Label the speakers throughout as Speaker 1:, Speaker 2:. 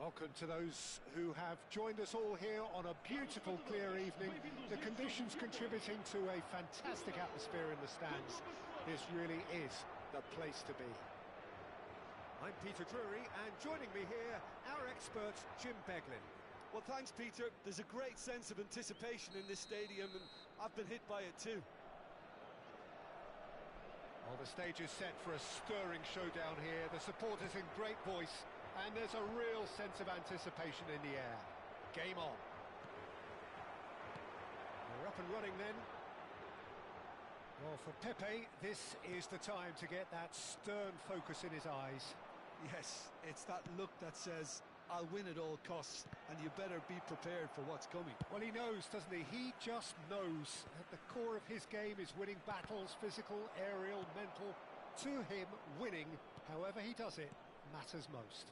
Speaker 1: Welcome to those who have joined us all here on a beautiful, clear evening. The conditions contributing to a fantastic atmosphere in the stands. This really is the place to be. I'm Peter Drury, and joining me here, our expert, Jim Beglin.
Speaker 2: Well, thanks, Peter. There's a great sense of anticipation in this stadium, and I've been hit by it too.
Speaker 1: Well, the stage is set for a stirring showdown here. The supporters in great voice, and there's a real sense of anticipation in the air. Game on. We're up and running then. Well, for Pepe, this is the time to get that stern focus in his eyes.
Speaker 2: Yes, it's that look that says, I'll win at all costs, and you better be prepared for what's coming.
Speaker 1: Well, he knows, doesn't he? He just knows. At the core of his game is winning battles, physical, aerial, mental. To him, winning, however he does it, matters most.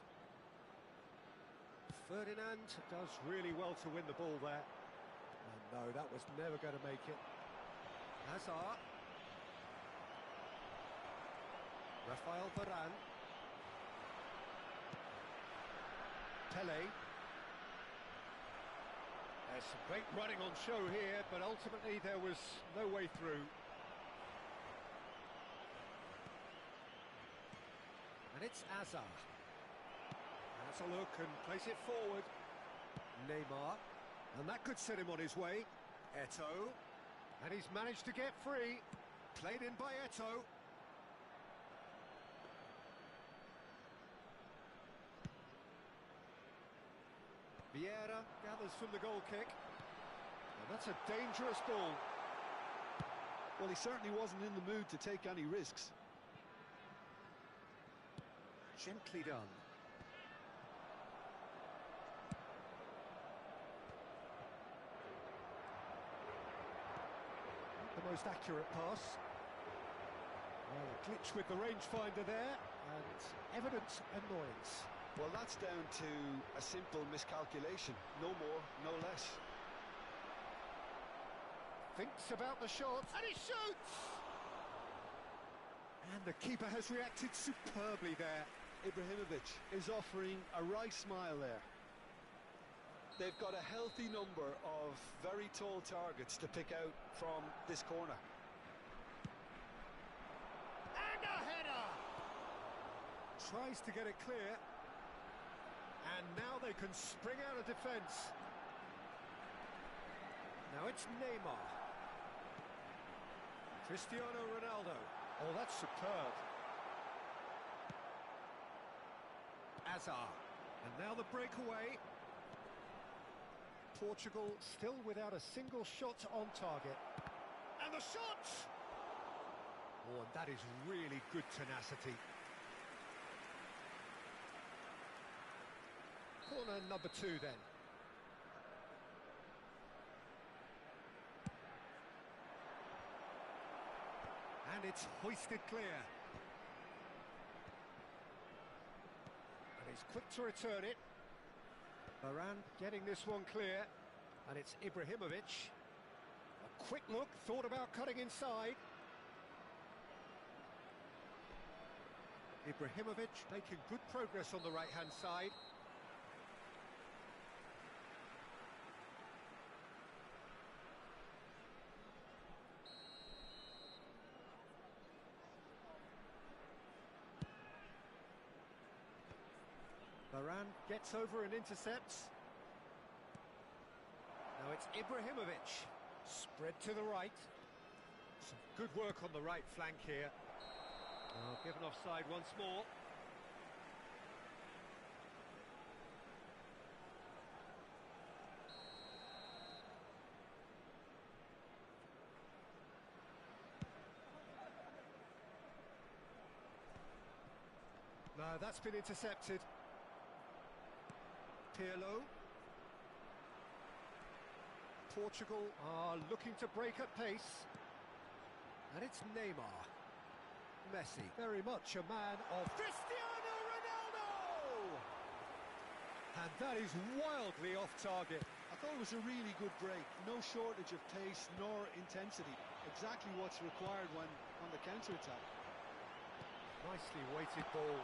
Speaker 1: Ferdinand does really well to win the ball there. And no, that was never going to make it. Hazard. Rafael Varane. Pele. There's some great running on show here, but ultimately there was no way through. And it's Hazard. Has a look and place it forward. Neymar. And that could set him on his way. Eto'o. And he's managed to get free. Played in by Eto'o. Vieira gathers from the goal kick. And that's a dangerous ball.
Speaker 2: Well, he certainly wasn't in the mood to take any risks.
Speaker 1: Gently done. Not the most accurate pass. Well, a glitch with the rangefinder there, and evident annoyance.
Speaker 2: Well, that's down to a simple miscalculation. No more, no less.
Speaker 1: Thinks about the shot, and he shoots! And the keeper has reacted superbly there.
Speaker 2: Ibrahimovic is offering a wry smile there. They've got a healthy number of very tall targets to pick out from this corner.
Speaker 1: And a header! Tries to get it clear. And now they can spring out of defence. Now it's Neymar. Cristiano Ronaldo. Oh, that's superb. Hazard. And now the breakaway. Portugal still without a single shot on target. And the shot! Oh, and that is really good tenacity. Corner number 2 then. And it's hoisted clear. And he's quick to return it. Varane getting this one clear. And it's Ibrahimovic. A quick look, thought about cutting inside. Ibrahimovic making good progress on the right-hand side. Varane gets over and intercepts. Now it's Ibrahimovic. Spread to the right. Some good work on the right flank here. Oh, given offside once more. No, that's been intercepted. Pirlo. Portugal are looking to break at pace. And it's Neymar. Messi, very much a man of Cristiano Ronaldo! And that is wildly off target.
Speaker 2: I thought it was a really good break. No shortage of pace nor intensity. Exactly what's required when on the counter-attack.
Speaker 1: Nicely weighted ball.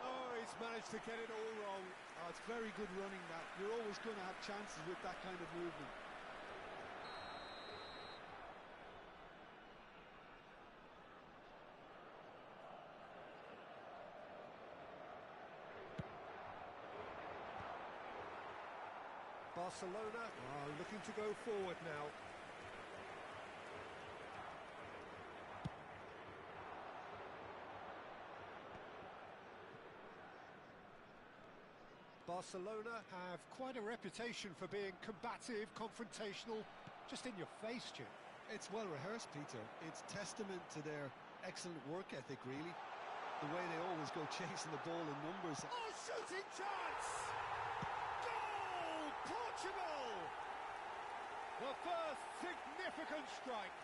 Speaker 1: Oh, he's managed to get it all wrong.
Speaker 2: Oh, it's very good running, that. You're always going to have chances with that kind of movement.
Speaker 1: Barcelona are looking to go forward now. Barcelona have quite a reputation for being combative, confrontational, just in your face, Jim.
Speaker 2: It's well rehearsed, Peter. It's testament to their excellent work ethic, really. The way they always go chasing the ball in numbers.
Speaker 1: Oh, shooting chance! Goal! Portugal! The first significant strike.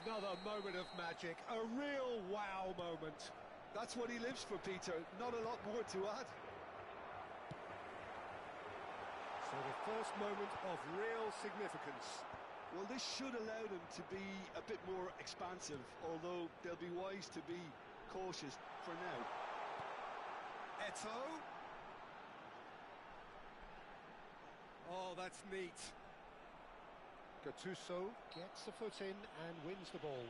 Speaker 1: Another moment of magic, a real wow moment.
Speaker 2: That's what he lives for, Peter. Not a lot more to add.
Speaker 1: So the first moment of real significance.
Speaker 2: Well, this should allow them to be a bit more expansive, although they'll be wise to be cautious for now.
Speaker 1: Eto'o. Oh, that's neat. Gattuso gets a foot in and wins the ball.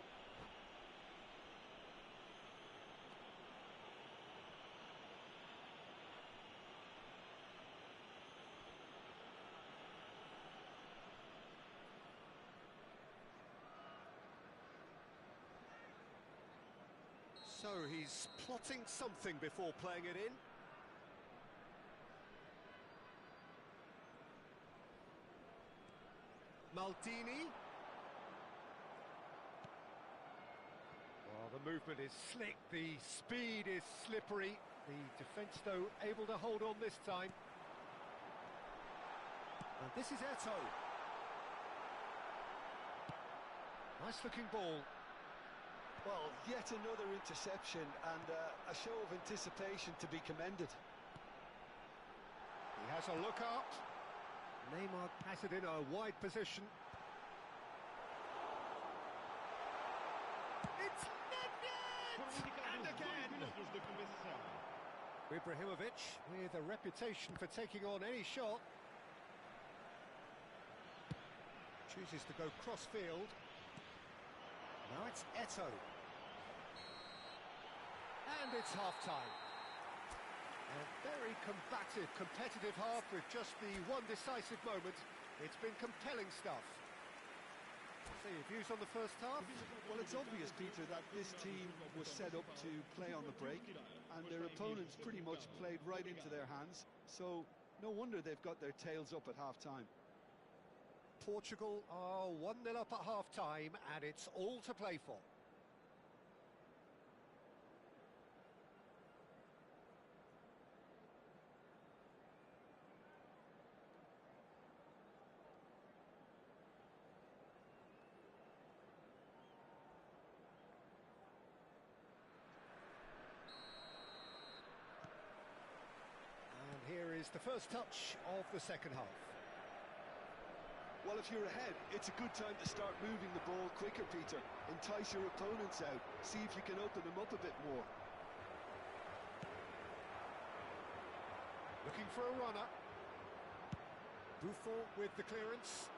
Speaker 1: So he's plotting something before playing it in. Maldini. Well, the movement is slick, the speed is slippery. The defence, though, able to hold on this time. And this is Eto'o. Nice looking ball.
Speaker 2: Well, yet another interception and a show of anticipation to be commended.
Speaker 1: He has a look up. Neymar has it in a wide position. It's Nedved! And again! Ibrahimovic with a reputation for taking on any shot. Chooses to go cross-field. Now it's Eto'o. And it's half-time. A very combative, competitive half with just the one decisive moment. It's been compelling stuff. So your views on the first half?
Speaker 2: Well, it's obvious, Peter, that this team was set up to play on the break, and their opponents pretty much played right into their hands, so no wonder they've got their tails up at half-time.
Speaker 1: Portugal are 1-0 up at half-time, and it's all to play for. Here is the first touch of the second half.
Speaker 2: Well, if you're ahead, it's a good time to start moving the ball quicker, Peter. Entice your opponents out. See if you can open them up a bit more.
Speaker 1: Looking for a runner. Buffon with the clearance.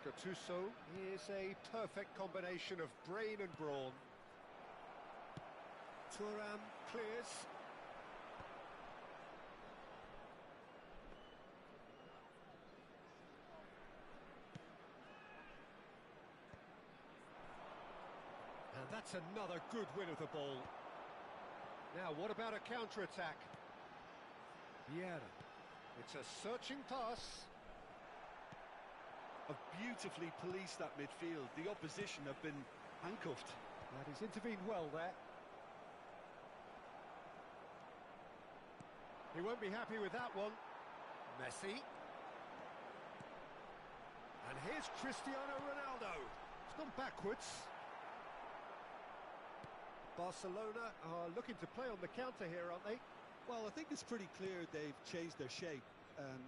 Speaker 1: Gattuso is a perfect combination of brain and brawn. Thuram clears. And that's another good win of the ball. Now, what about a counter-attack? Vieira. It's a searching pass.
Speaker 2: Have beautifully policed that midfield. The opposition have been handcuffed.
Speaker 1: And he's intervened well there. He won't be happy with that one. Messi. And here's Cristiano Ronaldo. It's gone backwards. Barcelona are looking to play on the counter here, aren't they?
Speaker 2: Well, I think it's pretty clear they've changed their shape,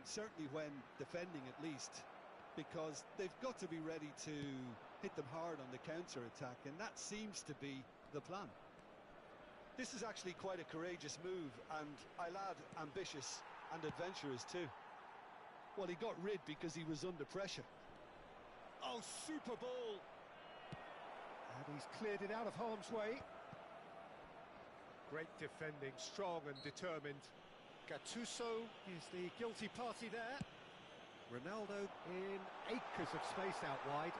Speaker 2: certainly when defending at least, because they've got to be ready to hit them hard on the counter-attack, and that seems to be the plan. This is actually quite a courageous move, and I'll add ambitious and adventurous too. Well, he got rid because he was under pressure.
Speaker 1: Oh, super ball! And he's cleared it out of harm's way. Great defending, strong and determined. Gattuso is the guilty party there. Ronaldo in acres of space out wide.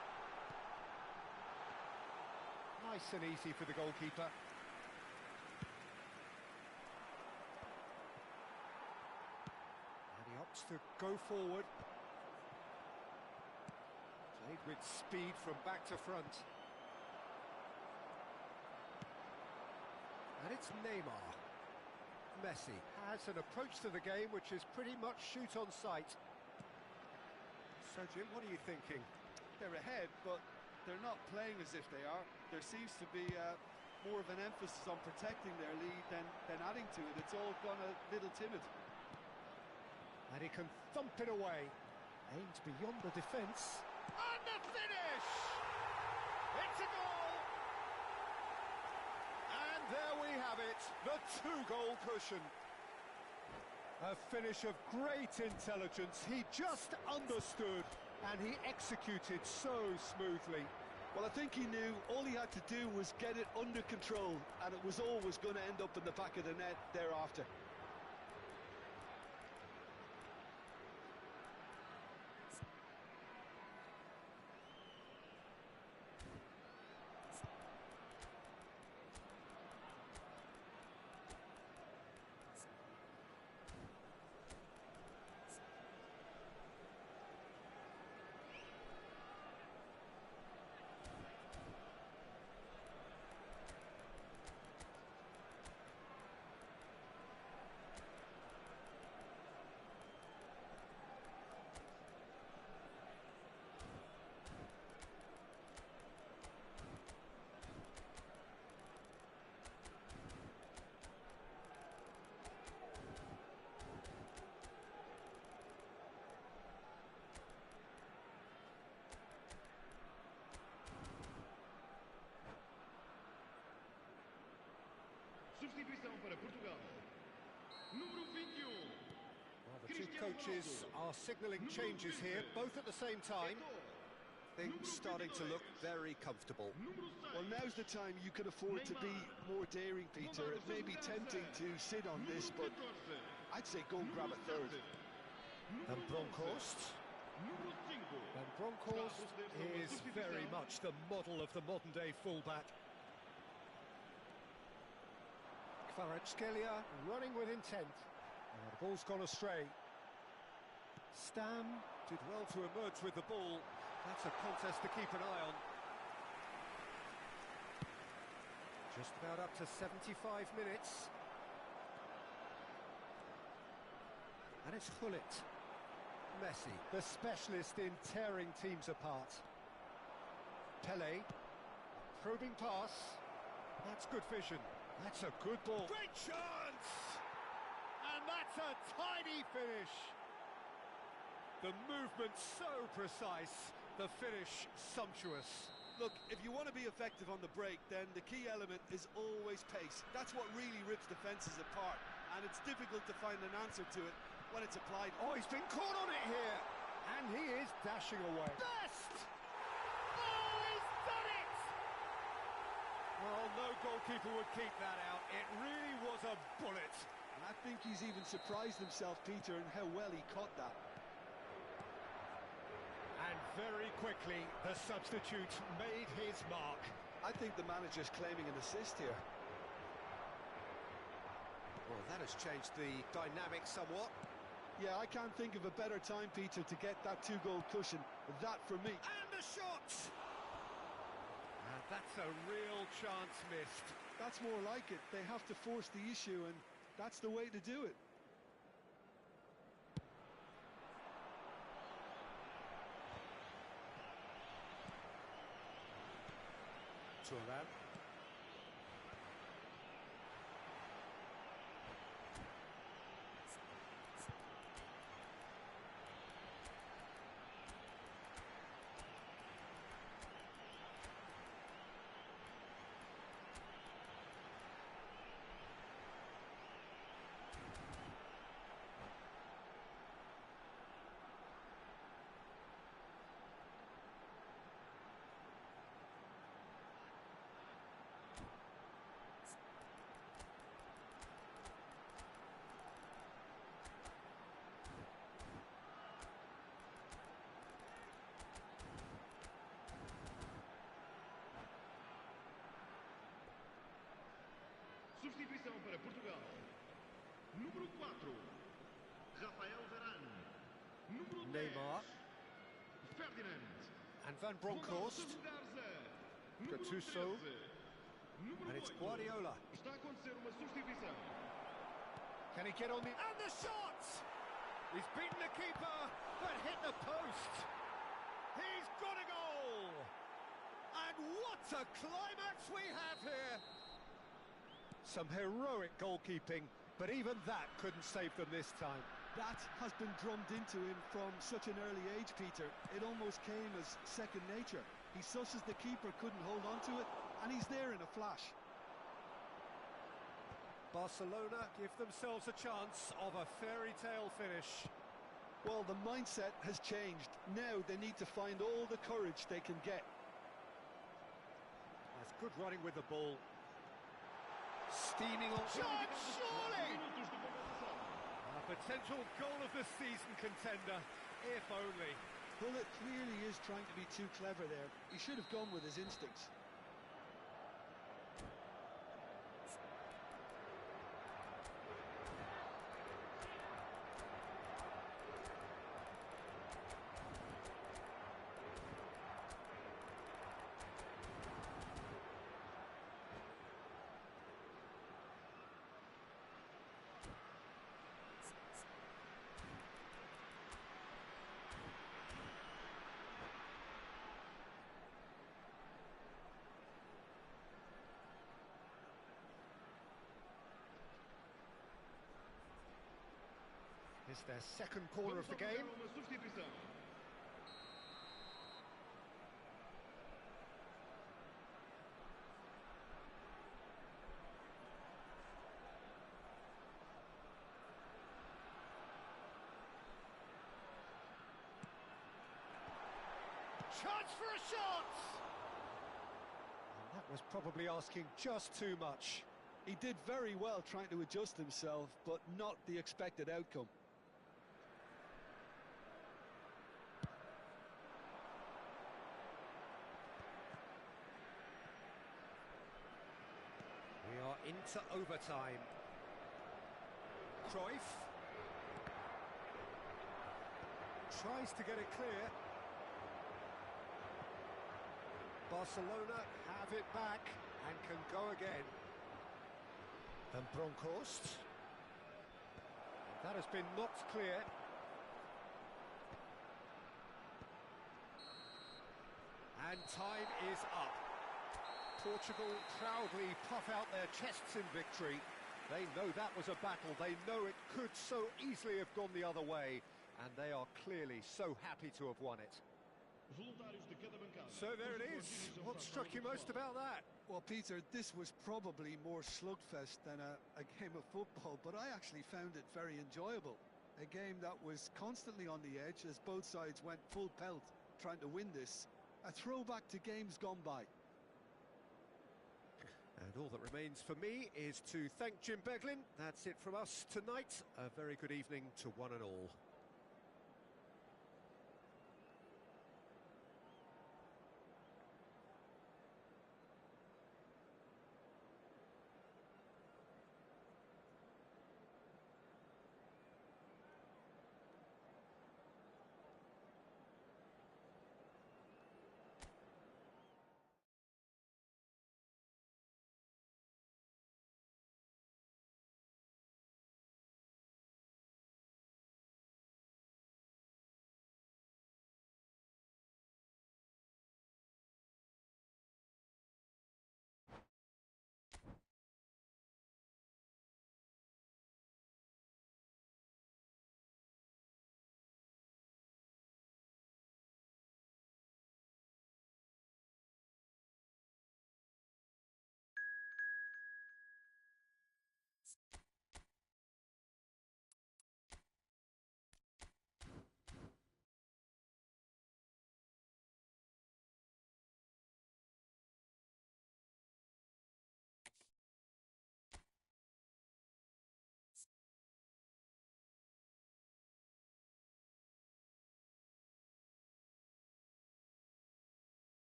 Speaker 1: Nice and easy for the goalkeeper. And he opts to go forward. Played with speed from back to front. And it's Neymar. Messi has an approach to the game which is pretty much shoot on sight. So Jim, what are you thinking?
Speaker 2: They're ahead, but they're not playing as if they are. There seems to be more of an emphasis on protecting their lead than adding to it. It's all gone a little timid.
Speaker 1: And he can thump it away. Aimed beyond the defence. And the finish! It's a goal! And there we have it, the two-goal cushion. A finish of great intelligence. He just understood and he executed so smoothly.
Speaker 2: Well, I think he knew all he had to do was get it under control, and it was always going to end up in the back of the net thereafter.
Speaker 3: Substituição para Portugal. Número 21.
Speaker 1: Well, the two coaches are signalling changes here, both at the same time. Things starting to look very comfortable.
Speaker 2: Well, now's the time you can afford to be more daring, Peter. It may be tempting to sit on this, but I'd say go and grab a third.
Speaker 1: And Bronkhorst. And Bronkhorst is very much the model of the modern-day fullback. Kvaratskhelia running with intent. Oh, the ball's gone astray. Stam did well to emerge with the ball. That's a contest to keep an eye on. Just about up to 75 minutes. And it's Hullet. Messi, the specialist in tearing teams apart. Pele. Probing pass. That's good vision. That's a good ball. Great chance! And that's a tidy finish. The movement so precise, the finish sumptuous.
Speaker 2: Look, if you want to be effective on the break, then the key element is always pace. That's what really rips defences apart, and it's difficult to find an answer to it when it's applied.
Speaker 1: Oh, he's been caught on it here, and he is dashing away. Best! Oh, he's done it! Well, no goalkeeper would keep that out. It really was a bullet.
Speaker 2: And I think he's even surprised himself, Peter, in how well he caught that.
Speaker 1: And very quickly, the substitute made his mark.
Speaker 2: I think the manager's claiming an assist here.
Speaker 1: Well, that has changed the dynamic somewhat.
Speaker 2: Yeah, I can't think of a better time, Peter, to get that two-goal cushion. That for me.
Speaker 1: And the shot! And that's a real chance missed.
Speaker 2: That's more like it. They have to force the issue, and that's the way to do it.
Speaker 1: Thuram.
Speaker 3: Substituição para Portugal. Número 4, Rafael Varane. Número 10,
Speaker 1: Neymar.
Speaker 3: Ferdinand.
Speaker 1: And Van
Speaker 3: Vão dar os
Speaker 1: Bronckhorst.
Speaker 3: seus lugares a número
Speaker 1: Gattuso.
Speaker 3: 13, número
Speaker 1: And it's
Speaker 3: 8.
Speaker 1: Guardiola.
Speaker 3: Está a acontecer uma substituição.
Speaker 1: Can he get on the... And the shot! He's beaten the keeper, but hit the post. He's got a goal! And what a climax we have here! Some heroic goalkeeping, but even that couldn't save them this time.
Speaker 2: That has been drummed into him from such an early age, Peter. It almost came as second nature. He susses the keeper couldn't hold on to it, and he's there in a flash.
Speaker 1: Barcelona give themselves a chance of a fairy tale finish.
Speaker 2: Well, the mindset has changed. Now they need to find all the courage they can get.
Speaker 1: That's good running with the ball. Steaming on... Shot, surely!
Speaker 3: Minutos de compensação.
Speaker 1: A potential goal of the season contender, if only.
Speaker 2: Bullet clearly is trying to be too clever there. He should have gone with his instincts.
Speaker 1: It's their second corner of the game.
Speaker 3: Uma substituição.
Speaker 1: Chance for a shot! And that was probably asking just too much.
Speaker 2: He did very well trying to adjust himself, but not the expected outcome.
Speaker 1: We are into overtime. Cruyff tries to get it clear. Barcelona have it back and can go again. And Bronkhorst. That has been knocked clear. And time is up. Portugal proudly puff out their chests in victory. They know that was a battle. They know it could so easily have gone the other way. And they are clearly so happy to have won it.
Speaker 3: Voluntários de cada bancada.
Speaker 1: So there it is. What struck you most about that?
Speaker 2: Well, Peter, this was probably more slugfest than a game of football, but I actually found it very enjoyable. A game that was constantly on the edge as both sides went full pelt trying to win this. A throwback to games gone by.
Speaker 1: And all that remains for me is to thank Jim Beglin. That's it from us tonight. A very good evening to one and all.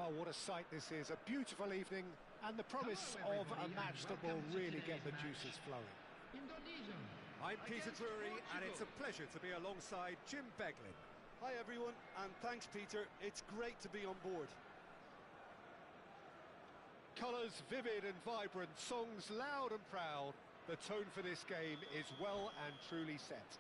Speaker 1: Well, what a sight this is. A beautiful evening and the promise of a match that will really get the juices flowing.
Speaker 4: I'm Peter Drury, and it's a pleasure to be alongside Jim Beglin.
Speaker 2: Hi everyone, and thanks Peter. It's great to be on board.
Speaker 1: Colours vivid and vibrant, songs loud and proud. The tone for this game is well and truly set.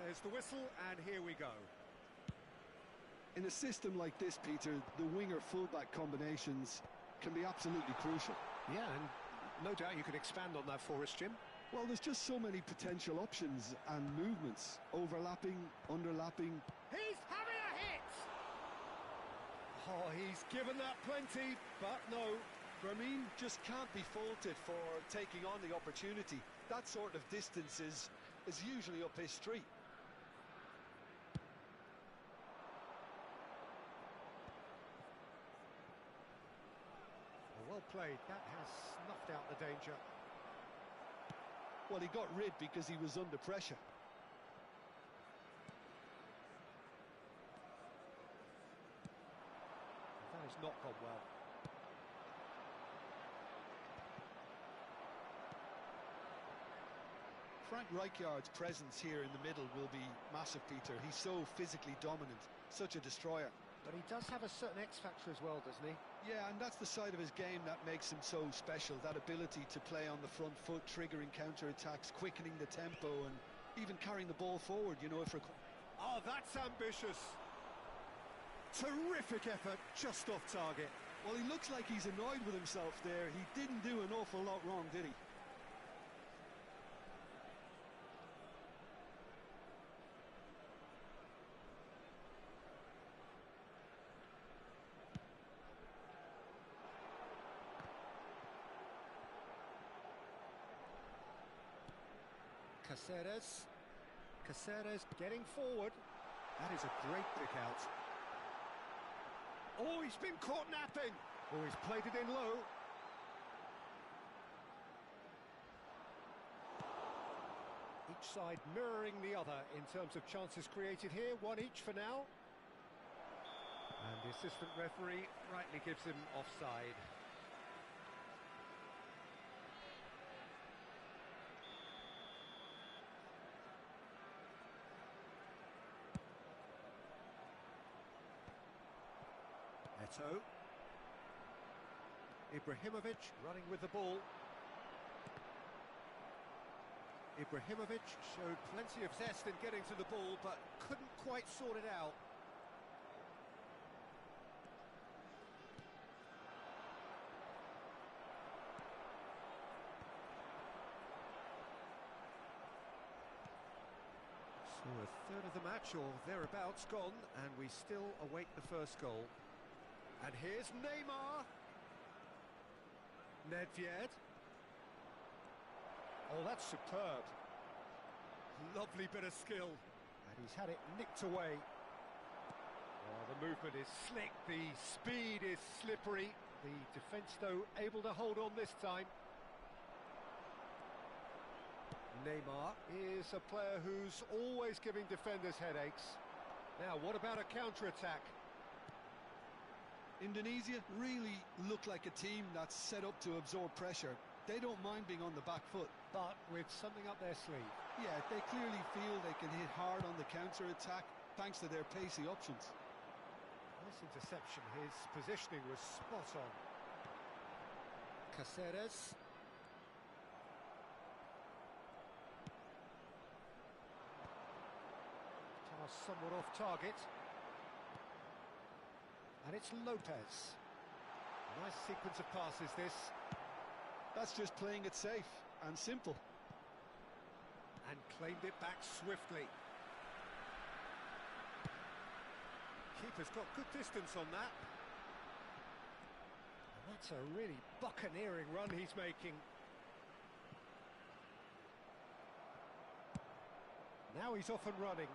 Speaker 4: There's the whistle, and here we go.
Speaker 2: In a system like this, Peter, the winger-fullback combinations can be absolutely crucial.
Speaker 1: Yeah, and no doubt you could expand on that for us, Jim.
Speaker 2: Well, there's just so many potential options and movements. Overlapping, underlapping.
Speaker 4: He's having a hit!
Speaker 1: Oh, he's given that plenty, but no.
Speaker 2: Ramin just can't be faulted for taking on the opportunity. That sort of distance is usually up his street.
Speaker 1: Well played. That has snuffed out the danger.
Speaker 2: Well, he got rid because he was under pressure.
Speaker 1: That has not gone well.
Speaker 2: Frank Rijkaard's presence here in the middle will be massive, Peter. He's so physically dominant, such a destroyer.
Speaker 1: But he does have a certain X factor as well, doesn't he?
Speaker 2: Yeah, and that's the side of his game that makes him so special, that ability to play on the front foot, triggering counter-attacks, quickening the tempo, and even carrying the ball forward, you know, if required.
Speaker 4: Oh, that's ambitious. Terrific effort, just off target.
Speaker 2: Well, he looks like he's annoyed with himself there. He didn't do an awful lot wrong, did he?
Speaker 1: Caceres getting forward. That is a great pick out. Oh, he's been caught napping. Oh, he's played it in low. Each side mirroring the other in terms of chances created here. One each for now. And the assistant referee rightly gives him offside. Eto. Ibrahimovic running with the ball. Ibrahimovic showed plenty of zest in getting to the ball, but couldn't quite sort it out. So a third of the match, or thereabouts, gone, and we still await the first goal. And here's Neymar. Nedved. Oh, that's superb. Lovely bit of skill. And he's had it nicked away. Oh, the movement is slick, the speed is slippery. The defence, though, able to hold on this time. Neymar is a player who's always giving defenders headaches. Now, what about a counter-attack?
Speaker 2: Indonesia really look like a team that's set up to absorb pressure. They don't mind being on the back foot.
Speaker 1: But with something up their sleeve.
Speaker 2: Yeah, they clearly feel they can hit hard on the counter-attack thanks to their pacey options.
Speaker 1: Nice interception. His positioning was spot on. Caceres. Pass somewhat off target. And it's Lopez. Nice sequence of passes, this.
Speaker 2: That's just playing it safe and simple.
Speaker 1: And claimed it back swiftly. Keeper's got good distance on that. And that's a really buccaneering run he's making. Now he's off and running.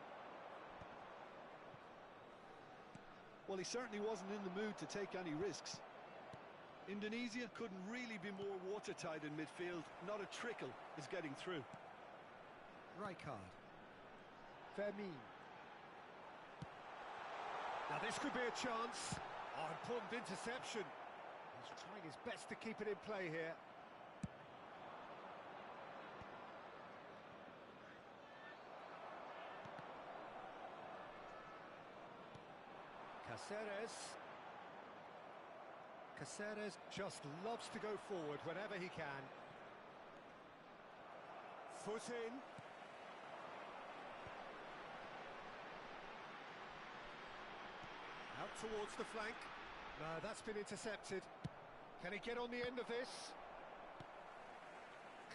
Speaker 2: Well, he certainly wasn't in the mood to take any risks. Indonesia couldn't really be more watertight in midfield. Not a trickle is getting through.
Speaker 1: Rijkaard. Vermeer. Now this could be a chance. Oh, important interception. He's trying his best to keep it in play here. Caceres just loves to go forward whenever he can. Foot in. Out towards the flank. No, that's been intercepted. Can he get on the end of this?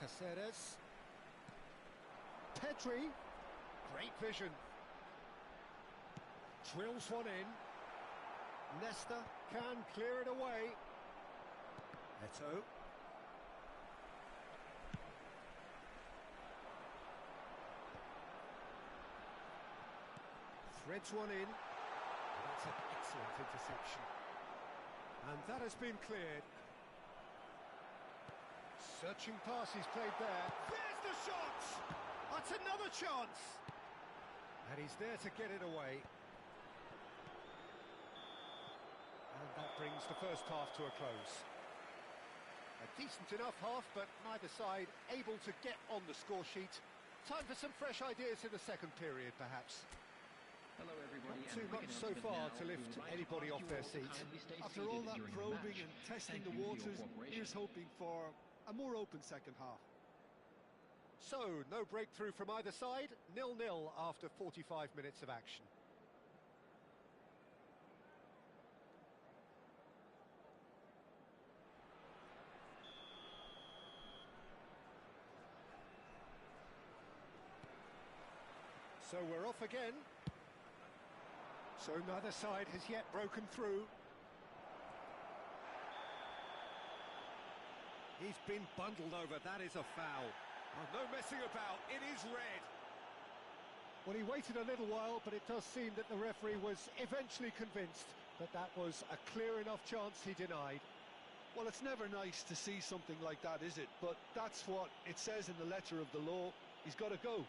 Speaker 1: Caceres. Pedri. Great vision. Drills one in. Nesta can clear it away. Eto. Threads one in. That's an excellent interception. And that has been cleared. Searching pass he's played there. There's the shot! That's another chance! And he's there to get it away. And that brings the first half to a close. A decent enough half, but neither side able to get on the score sheet. Time for some fresh ideas in the second period, perhaps.
Speaker 3: Hello everybody.
Speaker 1: Not too much so far to lift anybody off their seat.
Speaker 2: After all that probing and testing the waters, here's hoping for a more open second half.
Speaker 1: So, no breakthrough from either side, 0-0 after 45 minutes of action. So we're off again. So neither side has yet broken through. He's been bundled over, that is a foul. Oh, no messing about, it is red. Well, he waited a little while, but it does seem that the referee was eventually convinced that that was a clear enough chance he denied.
Speaker 2: Well, it's never nice to see something like that, is it? But that's what it says in the letter of the law. He's got to go.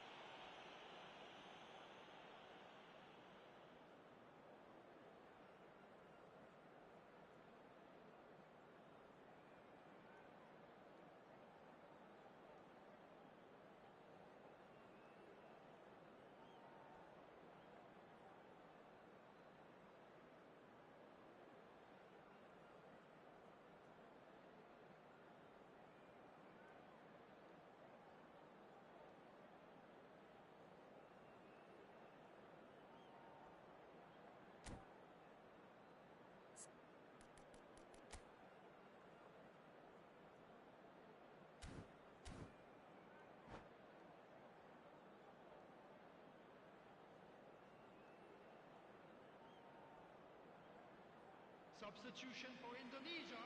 Speaker 3: Substitution for Indonesia.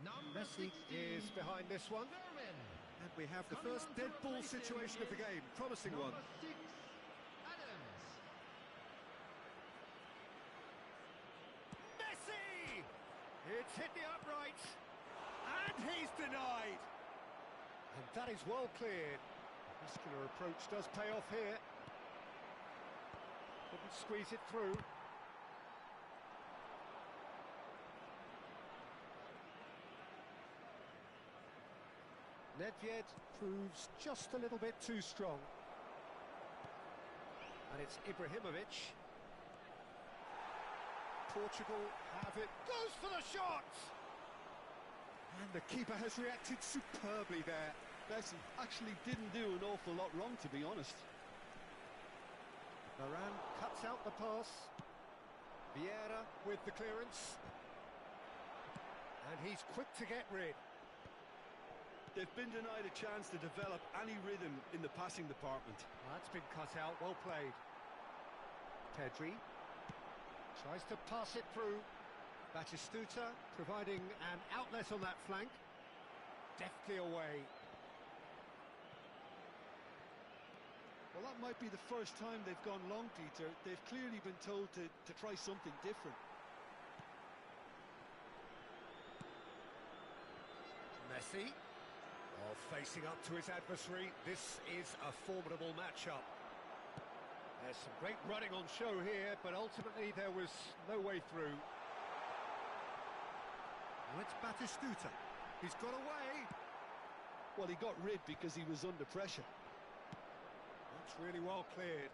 Speaker 3: Number
Speaker 1: Messi
Speaker 3: 16,
Speaker 1: is behind this one.
Speaker 3: Vermeer.
Speaker 1: And we have the first dead ball situation of the game. Promising one.
Speaker 3: Number 6, Adams.
Speaker 1: Messi! It's hit the upright. And he's denied. And that is well cleared. Muscular approach does pay off here. Couldn't squeeze it through. Nedved proves just a little bit too strong.
Speaker 4: And it's Ibrahimovic. Portugal have it. Goes for the shot! And the keeper has reacted superbly there.
Speaker 2: Messi actually didn't do an awful lot wrong, to be honest.
Speaker 4: Varane cuts out the pass. Vieira with the clearance. And he's quick to get rid.
Speaker 2: They've been denied a chance to develop any rhythm in the passing department.
Speaker 4: Well, that's been cut out, well played. Pedri tries to pass it through. Batistuta providing an outlet on that flank. Deftly away.
Speaker 2: Well, that might be the first time they've gone long, Peter. They've clearly been told to try something different.
Speaker 4: Messi. Oh, facing up to his adversary. This is a formidable matchup. There's some great running on show here, but ultimately there was no way through. Now it's Batistuta. He's got away.
Speaker 2: Well, he got rid because he was under pressure.
Speaker 4: That's really well cleared.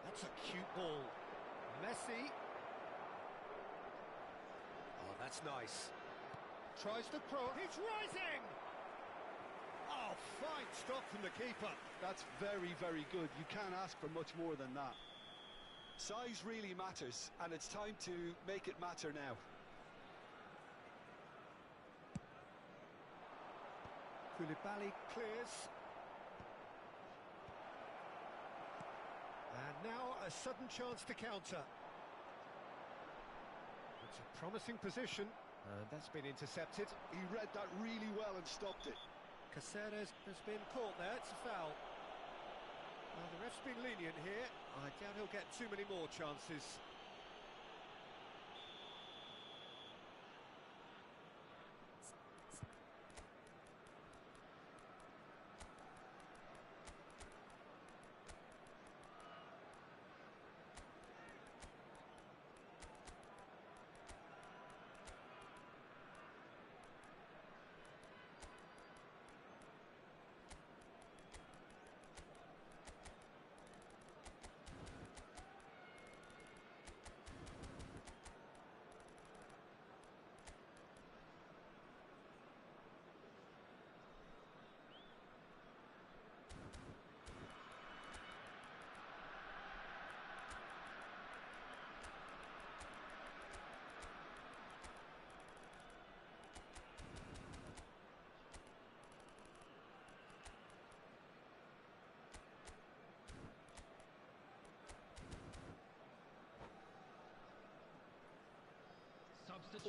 Speaker 4: That's a cute ball. Messi. Oh, that's nice. Tries to cross. He's rising! Oh, fine stop from the keeper.
Speaker 2: That's very, very good. You can't ask for much more than that. Size really matters, and it's time to make it matter now.
Speaker 4: Koulibaly clears. And now a sudden chance to counter. It's a promising position, and that's been intercepted.
Speaker 2: He read that really well and stopped it.
Speaker 4: Caceres has been caught there, it's a foul. Well, the ref's been lenient here. I doubt he'll get too many more chances.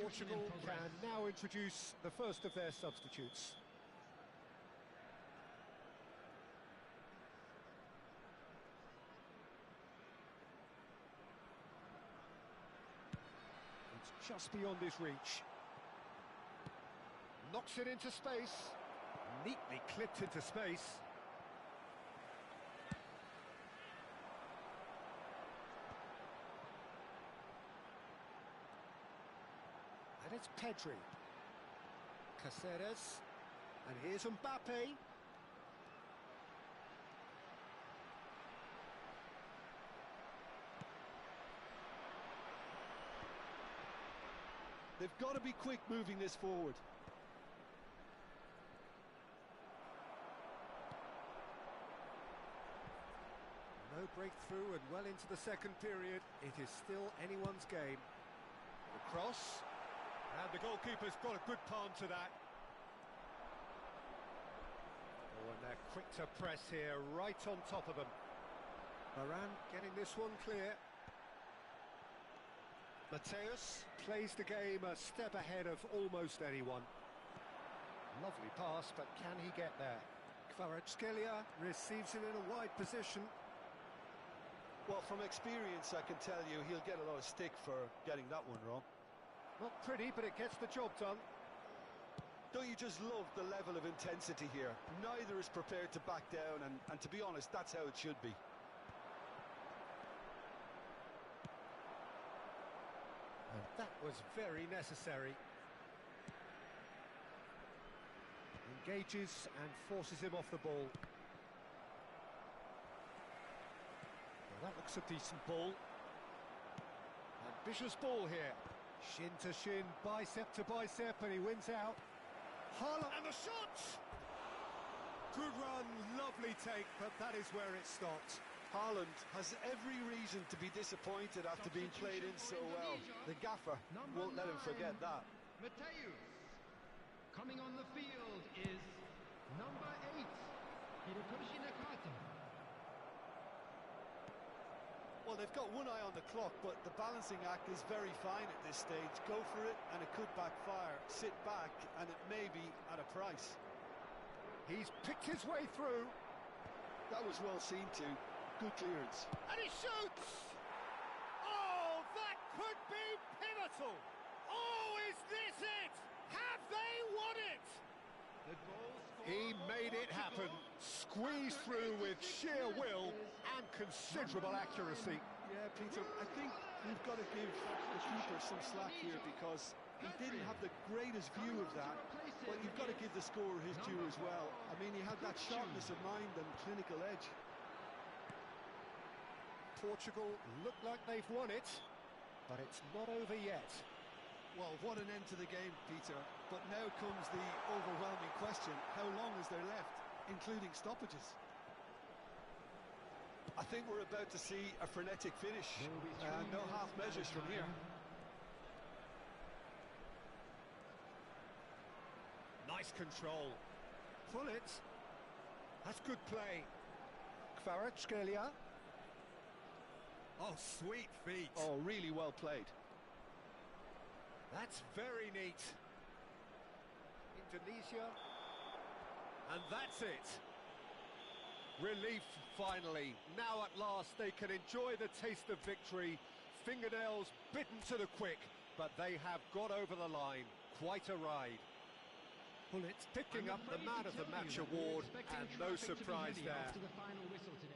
Speaker 4: Portugal can now introduce the first of their substitutes. It's just beyond his reach. Knocks it into space. Neatly clipped into space. And it's Pedri. Caceres. And here's Mbappe.
Speaker 2: They've got to be quick moving this forward.
Speaker 4: No breakthrough and well into the second period. It is still anyone's game. The cross. And the goalkeeper's got a good palm to that. Oh, and they're quick to press here, right on top of them. Varane getting this one clear. Mateus plays the game a step ahead of almost anyone. Lovely pass, but can he get there? Kvaratskhelia receives it in a wide position.
Speaker 2: Well, from experience, I can tell you he'll get a lot of stick for getting that one wrong.
Speaker 4: Not pretty, but it gets the job done.
Speaker 2: Don't you just love the level of intensity here? Neither is prepared to back down, and to be honest, that's how it should be.
Speaker 4: And that was very necessary. Engages and forces him off the ball.
Speaker 1: That looks a decent ball. Ambitious ball here. Shin to shin, bicep to bicep, and he wins out. Haaland, and the shot! Good run, lovely take, but that is where it stopped.
Speaker 2: Haaland has every reason to be disappointed after being played in so well. The gaffer won't let him forget that.
Speaker 3: Mateus. Coming on the field is number 8, Hirotoshi Nakata.
Speaker 2: Well, they've got one eye on the clock, but the balancing act is very fine at this stage. Go for it, and it could backfire. Sit back, and it may be at a price.
Speaker 1: He's picked his way through.
Speaker 2: That was well seen too. Good clearance.
Speaker 1: And he shoots! Oh, that could be pivotal! Oh, is this it? Have they won it?
Speaker 3: The goal scorer
Speaker 1: He
Speaker 3: for
Speaker 1: made it happen,
Speaker 3: Portugal.
Speaker 1: squeezed through with sheer will and considerable accuracy.
Speaker 2: Yeah, Peter, I think we've got to give the keeper some slack here because he didn't have the greatest view of that, but you've got to give the scorer his due as well. I mean, he had that sharpness of mind and clinical edge.
Speaker 1: Portugal look like they've won it, but it's not over yet.
Speaker 2: Well, what an end to the game, Peter. But now comes the overwhelming question. How long is there left, including stoppages? I think we're about to see a frenetic finish. No half measures from here.
Speaker 1: Nice control. Pull it. That's good play. Kvaratskhelia. Oh, sweet feet.
Speaker 2: Oh, really well played.
Speaker 1: That's very neat. Indonesia. And that's it. Relief, finally. Now at last they can enjoy the taste of victory. Fingernails bitten to the quick, but they have got over the line. Quite a ride. Pullet picking up the Man of the Match award, and no surprise there.
Speaker 3: After the final whistle today.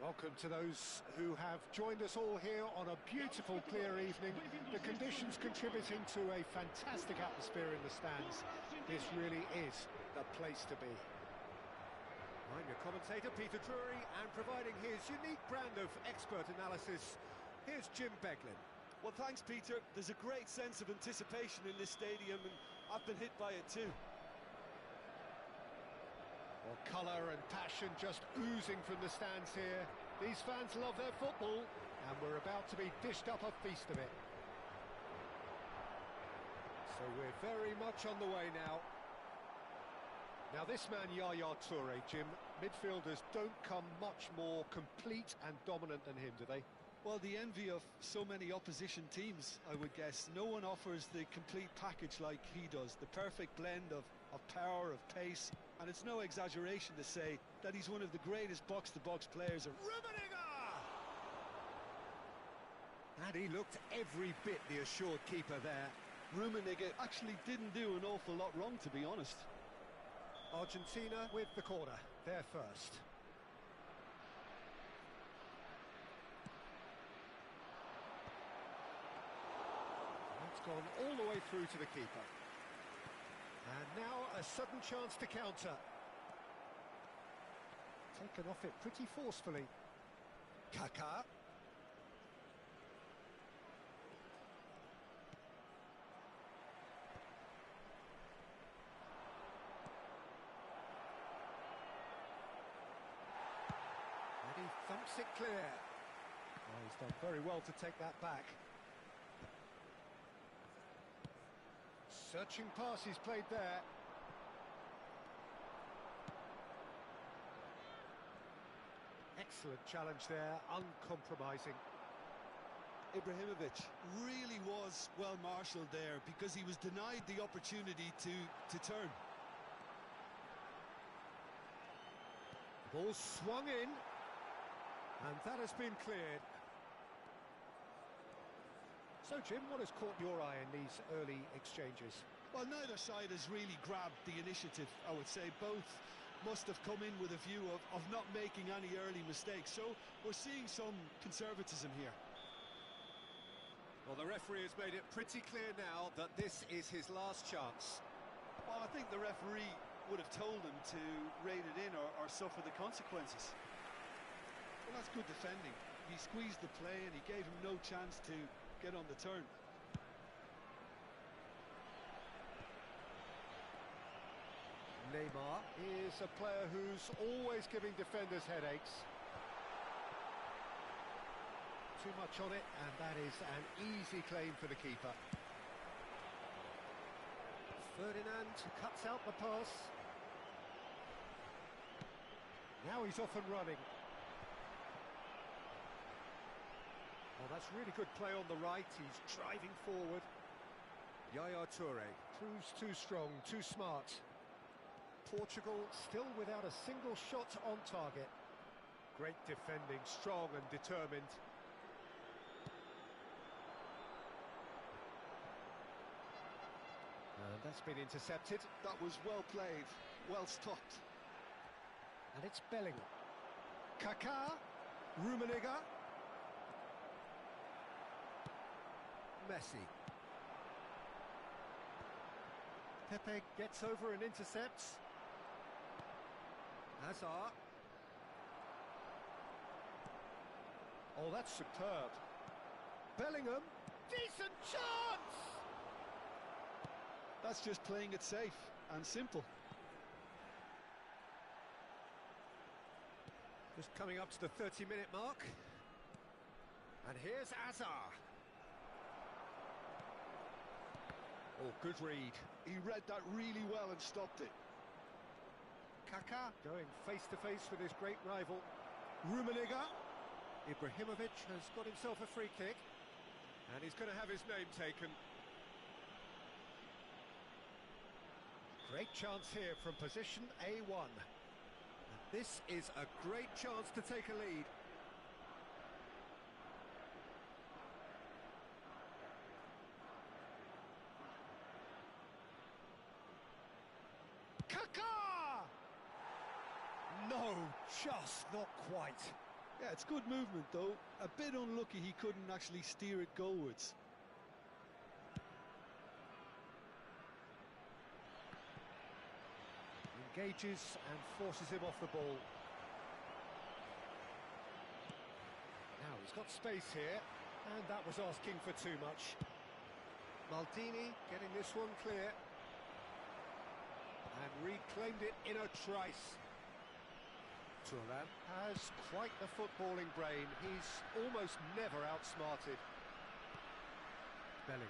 Speaker 1: Welcome to those who have joined us all here on a beautiful, clear evening. The conditions contributing to a fantastic atmosphere in the stands. This really is the place to be.
Speaker 4: I'm your commentator, Peter Drury, and providing his unique brand of expert analysis, here's Jim Beglin.
Speaker 5: Well, thanks, Peter. There's a great sense of anticipation in this stadium, and I've been hit by it too.
Speaker 1: Well, colour and passion just oozing from the stands here. These fans love their football, and we're about to be dished up a feast of it. So we're very much on the way now. Now this man, Yaya Toure, Jim, midfielders don't come much more complete and dominant than him, do they?
Speaker 2: Well, the envy of so many opposition teams, I would guess. No one offers the complete package like he does. The perfect blend of power, of pace, and it's no exaggeration to say that he's one of the greatest box-to-box players.
Speaker 4: And he looked every bit the assured keeper there.
Speaker 2: Rummenigge actually didn't do an awful lot wrong, to be honest.
Speaker 1: Argentina with the corner, they're first. It's gone all the way through to the keeper. And now a sudden chance to counter. Taken off it pretty forcefully. Kaká. And he thumps it clear. Oh, he's done very well to take that back. Searching pass he's played there. Excellent challenge there, uncompromising.
Speaker 2: Ibrahimovic really was well marshalled there because he was denied the opportunity to turn.
Speaker 1: Ball swung in, and that has been cleared. So, Jim, what has caught your eye in these early exchanges?
Speaker 2: Well, neither side has really grabbed the initiative, I would say. Both must have come in with a view of not making any early mistakes. So, we're seeing some conservatism here.
Speaker 4: Well, the referee has made it pretty clear now that this is his last chance.
Speaker 2: Well, I think the referee would have told him to rein it in or suffer the consequences. Well, that's good defending. He squeezed the play and he gave him no chance to get on the turn.
Speaker 1: Neymar is a player who's always giving defenders headaches. Too much on it, and that is an easy claim for the keeper. Ferdinand cuts out the pass. Now he's off and running. Oh, that's really good play on the right. He's driving forward.
Speaker 4: Yaya Toure
Speaker 1: Proves too strong, too smart. Portugal still without a single shot on target. Great defending, strong and determined. And that's been intercepted.
Speaker 2: That was well played, well stopped.
Speaker 1: And it's Bellingham. Kaká, Rummenigge. Messi. Pepe gets over and intercepts. Hazard. Oh, that's superb. Bellingham. Decent chance!
Speaker 2: That's just playing it safe and simple.
Speaker 1: Just coming up to the 30-minute mark. And here's Hazard. Oh, good read.
Speaker 2: He read that really well and stopped it.
Speaker 1: Kaká going face-to-face with his great rival. Rummenigge. Ibrahimovic has got himself a free kick. And he's going to have his name taken. Great chance here from position A1. And this is a great chance to take a lead. Kaká! No, just not quite.
Speaker 2: Yeah, it's good movement though. A bit unlucky he couldn't actually steer it goalwards.
Speaker 1: Engages and forces him off the ball. Now he's got space here, and that was asking for too much. Maldini getting this one clear. And reclaimed it in a trice. Thuram has quite the footballing brain. He's almost never outsmarted. Bellingham.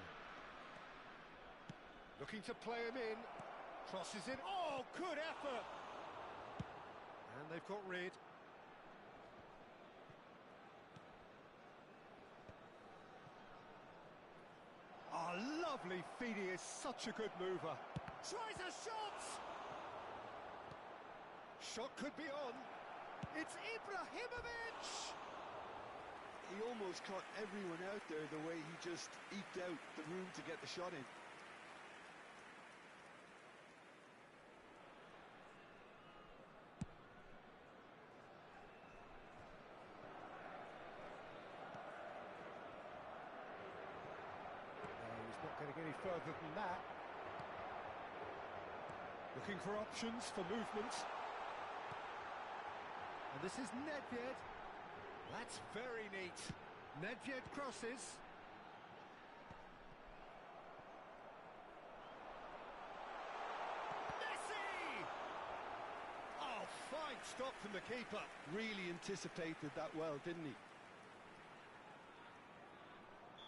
Speaker 1: Looking to play him in. Crosses in. Oh, good effort! And they've got rid. Oh, lovely feed. He is such a good mover. Tries a shot! Shot could be on. It's Ibrahimovic!
Speaker 2: He almost caught everyone out there the way he just eked out the room to get the shot in.
Speaker 1: He's not going to get any further than that. Looking for options for movement. And this is Nedved. That's very neat. Nedved crosses. Messi! Oh, fine stop from the keeper.
Speaker 2: Really anticipated that well, didn't he?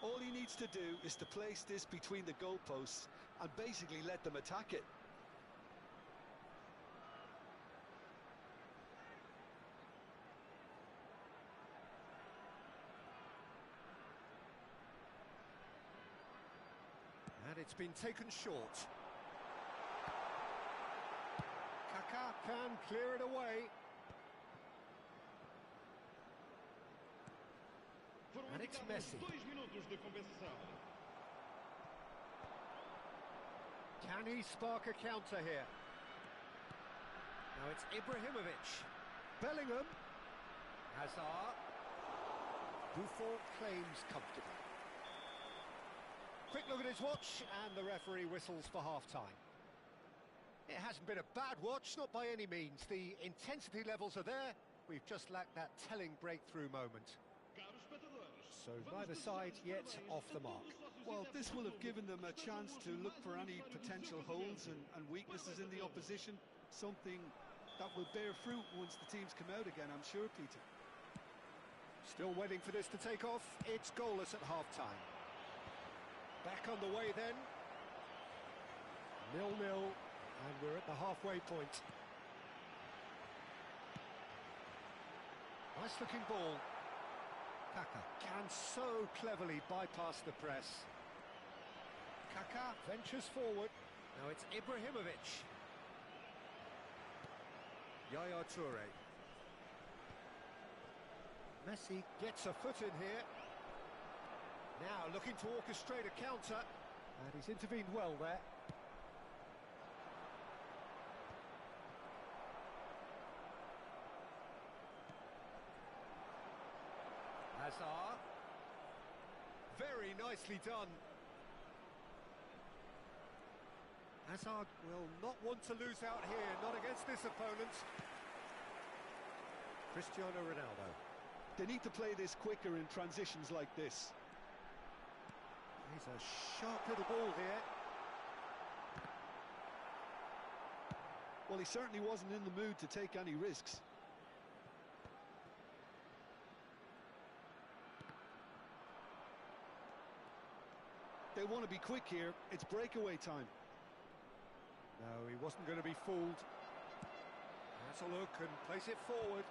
Speaker 2: All he needs to do is to place this between the goalposts and basically let them attack it.
Speaker 1: And it's been taken short. Kaká can clear it away. And it's Messi.
Speaker 3: 2 minutos de compensação.
Speaker 1: Can he spark a counter here? Now it's Ibrahimovic. Bellingham. Hazard. Buffon claims comfortably. Quick look at his watch, and the referee whistles for half-time. It hasn't been a bad watch, not by any means. The intensity levels are there. We've just lacked that telling breakthrough moment.
Speaker 3: Caros espectadores,
Speaker 1: So neither side yet off the mark.
Speaker 2: Well, this will have given them a chance to look for any potential holes and weaknesses in the opposition. Something that will bear fruit once the teams come out again, I'm sure, Peter.
Speaker 1: Still waiting for this to take off. It's goalless at half-time. Back on the way then. 0-0, and we're at the halfway point. Nice looking ball. Kaká can so cleverly bypass the press. Kaká ventures forward. Now it's Ibrahimovic. Yaya Touré. Messi gets a foot in here. Now looking to orchestrate a counter, and he's intervened well there. Hazard. Very nicely done. Hazard will not want to lose out here, not against this opponent. Cristiano Ronaldo.
Speaker 2: They need to play this quicker in transitions like this.
Speaker 1: He's a sharp little ball here.
Speaker 2: Well, he certainly wasn't in the mood to take any risks. They want to be quick here. It's breakaway time.
Speaker 1: No, he wasn't going to be fooled. Has a look and place it forward.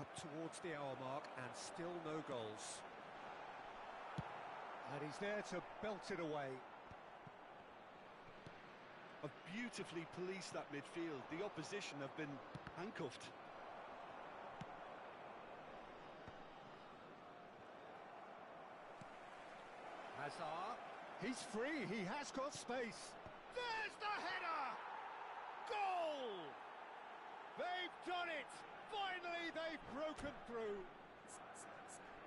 Speaker 1: Up towards the hour mark and still no goals. And he's there to belt it away.
Speaker 2: Have beautifully policed that midfield. The opposition have been handcuffed.
Speaker 1: Hazard. He's free. He has got space. There's the header! Goal! They've done it! Finally, they've broken through.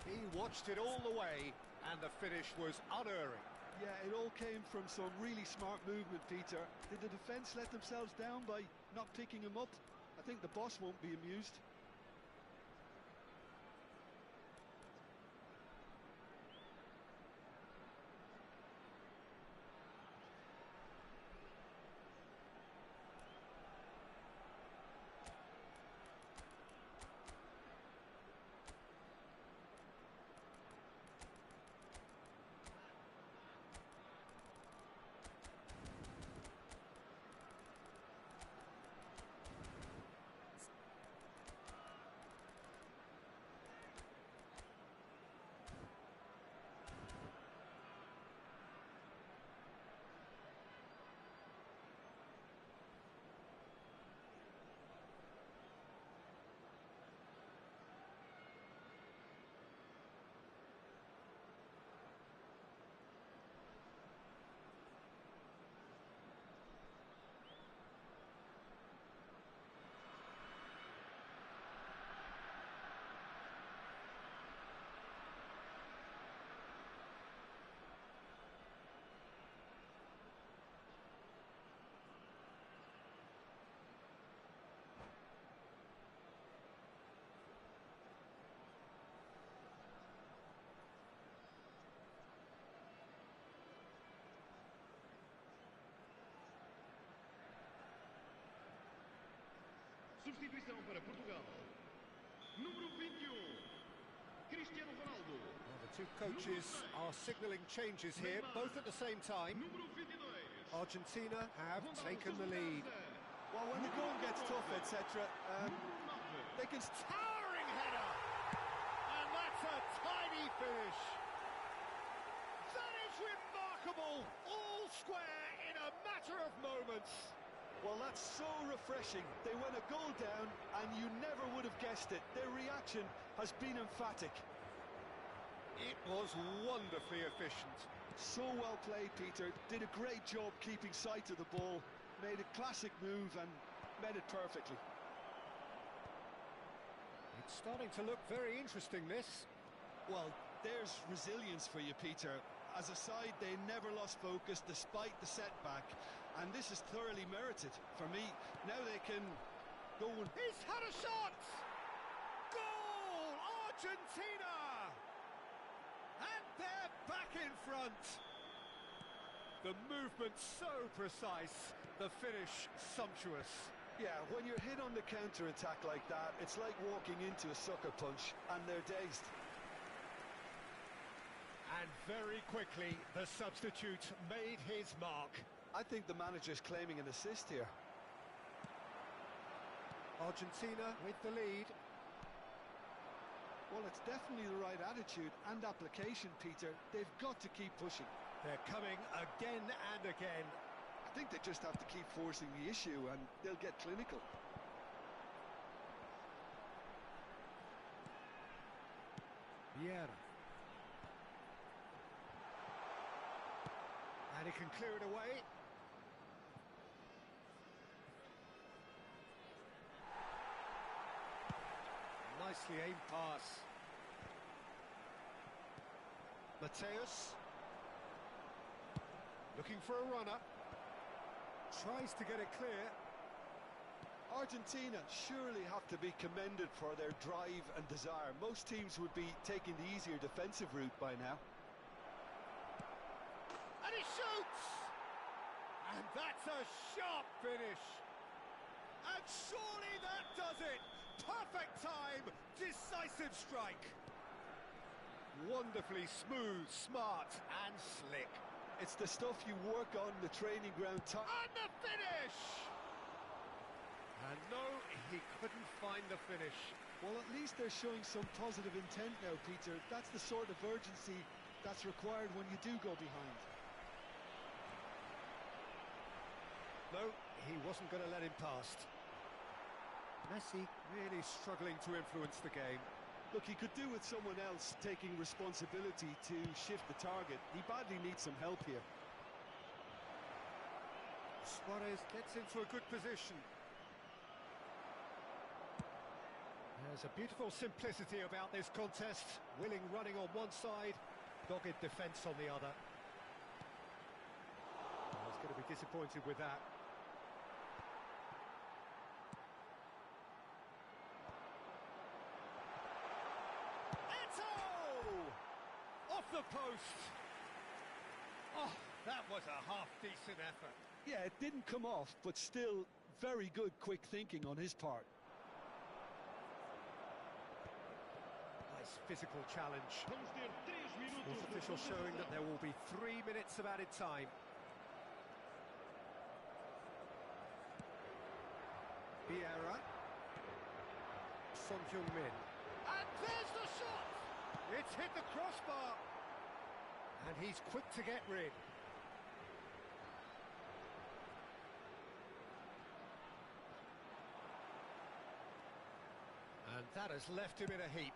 Speaker 1: He watched it all the way, and the finish was unerring.
Speaker 2: Yeah, it all came from some really smart movement, Peter. Did the defence let themselves down by not picking him up? I think the boss won't be amused.
Speaker 3: Substituição para Portugal. Número 21, Cristiano Ronaldo.
Speaker 1: Well, the two coaches are signalling changes here, both at the same time.
Speaker 3: Número 22,
Speaker 1: Argentina have taken the lead.
Speaker 2: Well, when the going gets tough, etc., they can...
Speaker 1: Towering header! And that's a tiny finish. That is remarkable! All square in a matter of moments.
Speaker 2: Well, that's so refreshing. They went a goal down, and you never would have guessed it. Their reaction has been emphatic.
Speaker 1: It was wonderfully efficient.
Speaker 2: So well played, Peter. Did a great job keeping sight of the ball. Made a classic move and met it perfectly.
Speaker 1: It's starting to look very interesting, this.
Speaker 2: Well, there's resilience for you, Peter. As a side, they never lost focus despite the setback. And this is thoroughly merited. For me, now they can go and...
Speaker 1: He's had a shot! Goal! Argentina! And they're back in front. The movement so precise, the finish sumptuous.
Speaker 2: Yeah, when you're hit on the counter-attack like that, it's like walking into a sucker punch, and they're dazed.
Speaker 1: And very quickly, the substitute made his mark.
Speaker 2: I think the manager's claiming an assist here.
Speaker 1: Argentina with the lead.
Speaker 2: Well, it's definitely the right attitude and application, Peter. They've got to keep pushing.
Speaker 1: They're coming again and again.
Speaker 2: I think they just have to keep forcing the issue and they'll get clinical.
Speaker 1: Vieira. And he can clear it away. Nicely aimed pass. Mateus. Looking for a runner. Tries to get it clear.
Speaker 2: Argentina surely have to be commended for their drive and desire. Most teams would be taking the easier defensive route by now.
Speaker 1: And he shoots! And that's a sharp finish. And surely that does it! Perfect time, decisive strike. Wonderfully smooth, smart and slick.
Speaker 2: It's the stuff you work on the training ground.
Speaker 1: And the finish! And no, he couldn't find the finish.
Speaker 2: Well, at least they're showing some positive intent now, Peter. That's the sort of urgency that's required when you do go behind.
Speaker 1: No, he wasn't going to let him past. Messi really struggling to influence the game.
Speaker 2: Look, he could do with someone else taking responsibility to shift the target. He badly needs some help here.
Speaker 4: Suarez gets into a good position. There's a beautiful simplicity about this contest. Willing running on one side, dogged defence on the other. I was going to be disappointed with that. Off the post! Oh, that was a half-decent effort.
Speaker 2: Yeah, it didn't come off, but still very good quick thinking on his part.
Speaker 4: Nice physical challenge.
Speaker 3: Vamos ter 3 minutos
Speaker 4: Fourth
Speaker 3: de
Speaker 4: official showing that there will be 3 minutes of added time. Vieira. Son Heung-min. And there's the shot! It's hit the crossbar. And he's quick to get rid. And that has left him in a heap.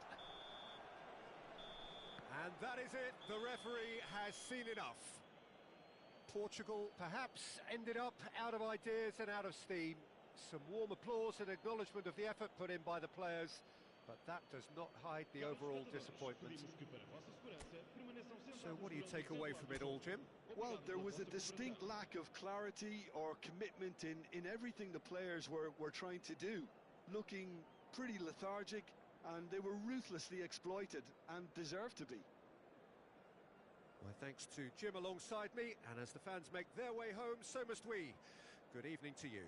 Speaker 4: And that is it. The referee has seen enough. Portugal perhaps ended up out of ideas and out of steam. Some warm applause and acknowledgement of the effort put in by the players, but that does not hide the overall disappointment. So what do you take away from it all, Jim?
Speaker 2: Well, there was a distinct lack of clarity or commitment in everything the players were trying to do. Looking pretty lethargic, and they were ruthlessly exploited and deserved to be.
Speaker 4: My thanks to Jim alongside me, and as the fans make their way home, so must we. Good evening to you.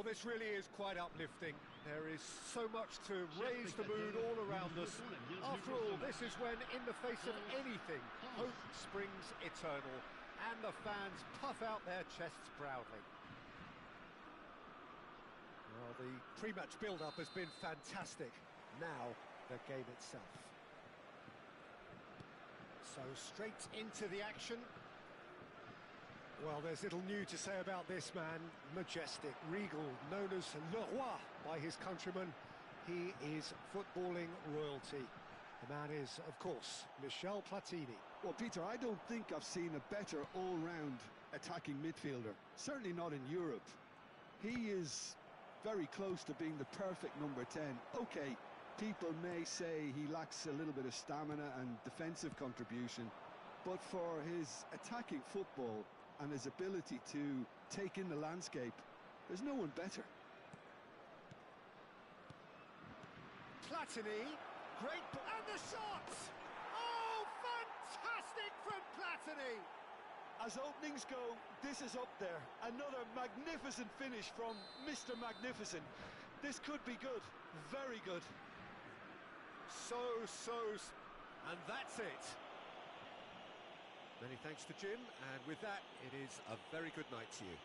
Speaker 1: this really is quite uplifting. There is so much to raise the mood all around us. After all, this is when, in the face of anything, hope springs eternal, and the fans puff out their chests proudly. Well, the pre-match build-up has been fantastic. Now, the game itself. So, straight into the action. Well, there's little new to say about this man. Majestic, regal, known as Le Roi by his countrymen. He is footballing royalty. The man is, of course, Michel Platini.
Speaker 2: Well, Peter, I don't think I've seen a better all-round attacking midfielder. Certainly not in Europe. He is very close to being the perfect number 10. Okay, people may say he lacks a little bit of stamina and defensive contribution, but for his attacking football and his ability to take in the landscape, there's no one better.
Speaker 1: Platini, great, and the shot! Oh, fantastic from Platini!
Speaker 5: As openings go, this is up there. Another magnificent finish from Mr. Magnificent. This could be good, very good.
Speaker 1: And that's it. Many thanks to Jim, and with that, it is a very good night to you.